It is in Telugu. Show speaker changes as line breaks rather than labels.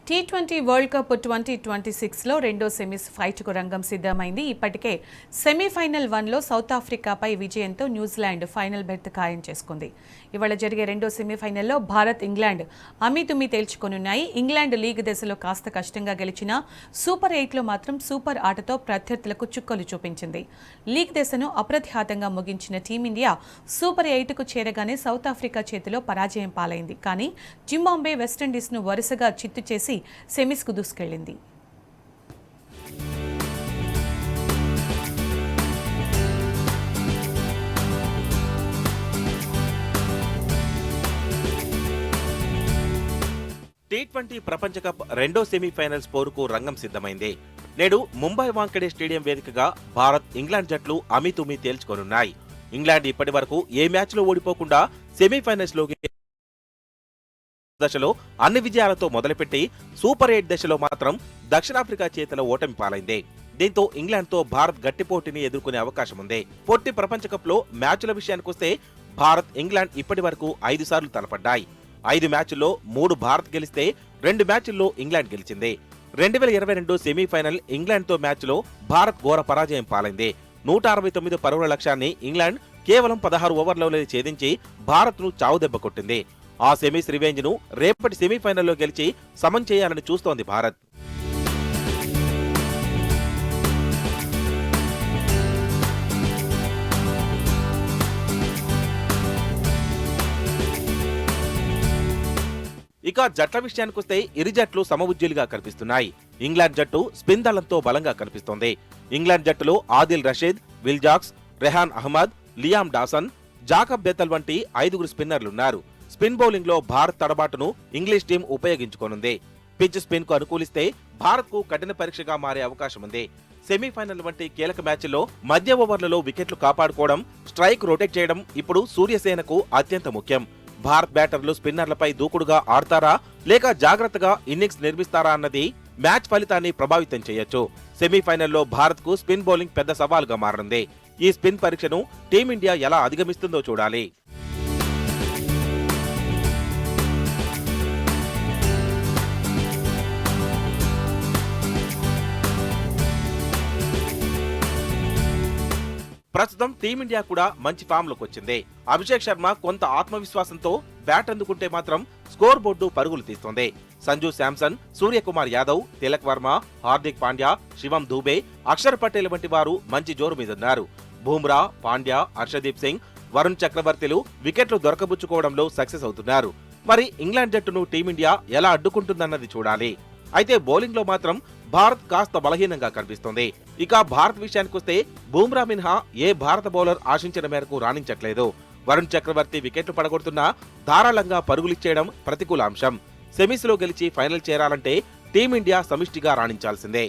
T20 వరల్డ్ కప్ 2026లో రెండో సెమీస్ ఫైట్కు రంగం సిద్ధమైంది. ఇప్పటికే సెమీఫైనల్ 1లో సౌత్ ఆఫ్రికాపై విజయంతో న్యూజిలాండ్ ఫైనల్ బెర్త్ ఖాయం చేసుకుంది. ఇవాళ జరిగే రెండో సెమీఫైనల్లో భారత్, ఇంగ్లాండ్ అమీతుమీ తేల్చుకోనున్నాయి. ఇంగ్లాండ్ లీగ్ దశలో కాస్త కష్టంగా గెలిచిన సూపర్ 8లో మాత్రం సూపర్ ఆటతో ప్రత్యర్థులకు చుక్కలు చూపించింది. లీగ్ దశను అప్రతిహాతంగా ముగించిన టీమిండియా సూపర్ 8కు చేరగానే సౌత్ ఆఫ్రికా చేతిలో పరాజయం పాలైంది. కానీ జింబాబ్వే, వెస్టిండీస్ను వరుసగా చిత్తు చేసి సెమీస్కు దూసుకెళ్లింది.
T20 ప్రపంచ కప్ రెండో సెమీఫైనల్స్ పోరుకు రంగం సిద్ధమైంది. నేడు ముంబై వాంఖడే స్టేడియం వేదికగా భారత్, ఇంగ్లాండ్ జట్లు అమీతుమీ తేల్చుకోనున్నాయి. ఇంగ్లాండ్ ఇప్పటి వరకు ఏ మ్యాచ్లో ఓడిపోకుండా సెమీఫైనల్స్లోకి దశలో అన్ని విజయాలతో మొదలుపెట్టి సూపర్ 8 దశలో మాత్రం దక్షిణాఫ్రికా చేతిలో ఓటమి పాలైంది. దీంతో ఇంగ్లాండ్తో భారత్ గట్టి పోటీని ఎదుర్కొనే అవకాశం ఉంది. పొట్టి ప్రపంచ కప్లో మ్యాచ్ల విషయానికొస్తే భారత్, ఇంగ్లాండ్ ఇప్పటి వరకు 5 సార్లు తలపడ్డాయి. 5 మ్యాచ్ల్లో 3 భారత్ గెలిస్తే 2 మ్యాచ్ల్లో ఇంగ్లాండ్ గెలిచింది. 2022 సెమీఫైనల్ ఇంగ్లాండ్తో మ్యాచ్లో భారత్ ఘోర పరాజయం పాలైంది. 169 పరుగుల లక్ష్యాన్ని ఇంగ్లాండ్ కేవలం 16 ఓవర్లలో ఛేదించి భారత్ను చావుదెబ్బ కొట్టింది. ఆ సెమీస్ రివెంజ్ ను రేపటి సెమీఫైనల్లో గెలిచి సమం చేయాలని చూస్తోంది భారత్. ఇక జట్ల విషయానికొస్తే ఇరు జట్లు సమవుజ్జీలుగా కనిపిస్తున్నాయి. ఇంగ్లాండ్ జట్టు స్పిన్ దళంతో బలంగా కనిపిస్తోంది. ఇంగ్లాండ్ జట్టులో Adil Rashid, Will Jacks, Rehan Ahmed, Liam Dawson, Jacob Bethell వంటి 5 స్పిన్నర్లున్నారు. స్పిన్ బౌలింగ్ లో భారత్ తడబాటును ఇంగ్లీష్ టీం ఉపయోగించుకోనుంది. పిచ్ స్పిన్ కు అనుకూలిస్తే భారత్ కు కఠిన పరీక్షగా మారే అవకాశం ఉంది. సెమీఫైనల్ వంటి కీలక మ్యాచ్ల్లో మధ్య ఓవర్లలో వికెట్లు కాపాడుకోవడం, స్ట్రైక్ రొటేట్ చేయడం ఇప్పుడు సూర్యసేనకు అత్యంత ముఖ్యం. భారత్ బ్యాటర్లు స్పిన్నర్లపై దూకుడుగా ఆడతారా లేక జాగ్రత్తగా ఇన్నింగ్స్ నిర్మిస్తారా అన్నది మ్యాచ్ ఫలితాన్ని ప్రభావితం చేయొచ్చు. సెమీఫైనల్లో భారత్ కు స్పిన్ బౌలింగ్ పెద్ద సవాలుగా మారనుంది. ఈ స్పిన్ పరీక్షను టీమిండియా ఎలా అధిగమిస్తుందో చూడాలి. ప్రస్తుతం టీమిండియా కూడా మంచి ఫామ్ లోకి వచ్చింది. అభిషేక్ శర్మ కొంత ఆత్మవిశ్వాసంతో బ్యాట్ అందుకుంటే మాత్రం స్కోర్ బోర్డు పరుగులు తీస్తోంది. సంజు శాంసన్, సూర్యకుమార్ యాదవ్, తిలక్ వర్మ, హార్దిక్ పాండ్యా, శివం దూబే, అక్షర్ పటేల్ వంటి వారు మంచి జోరు మీదున్నారు. బూమ్రా, పాండ్యా, హర్షదీప్ సింగ్, వరుణ్ చక్రవర్తిలు వికెట్లు దొరకబుచ్చుకోవడంలో సక్సెస్ అవుతున్నారు. మరి ఇంగ్లాండ్ జట్టును టీమిండియా ఎలా అడ్డుకుంటుందన్నది చూడాలి. అయితే బౌలింగ్ లో మాత్రం భారత్ కాస్త బలహీనంగా కనిపిస్తోంది. ఇక భారత్ విషయానికొస్తే బూమ్రా మినహా ఏ భారత బౌలర్ ఆశించిన మేరకు రాణించట్లేదు. వరుణ్ చక్రవర్తి వికెట్లు పడగొడుతున్నా ధారాళంగా పరుగులిచ్చేయడం ప్రతికూల అంశం. సెమీస్ లో గెలిచి ఫైనల్ చేరాలంటే టీమిండియా సమిష్టిగా రాణించాల్సిందే.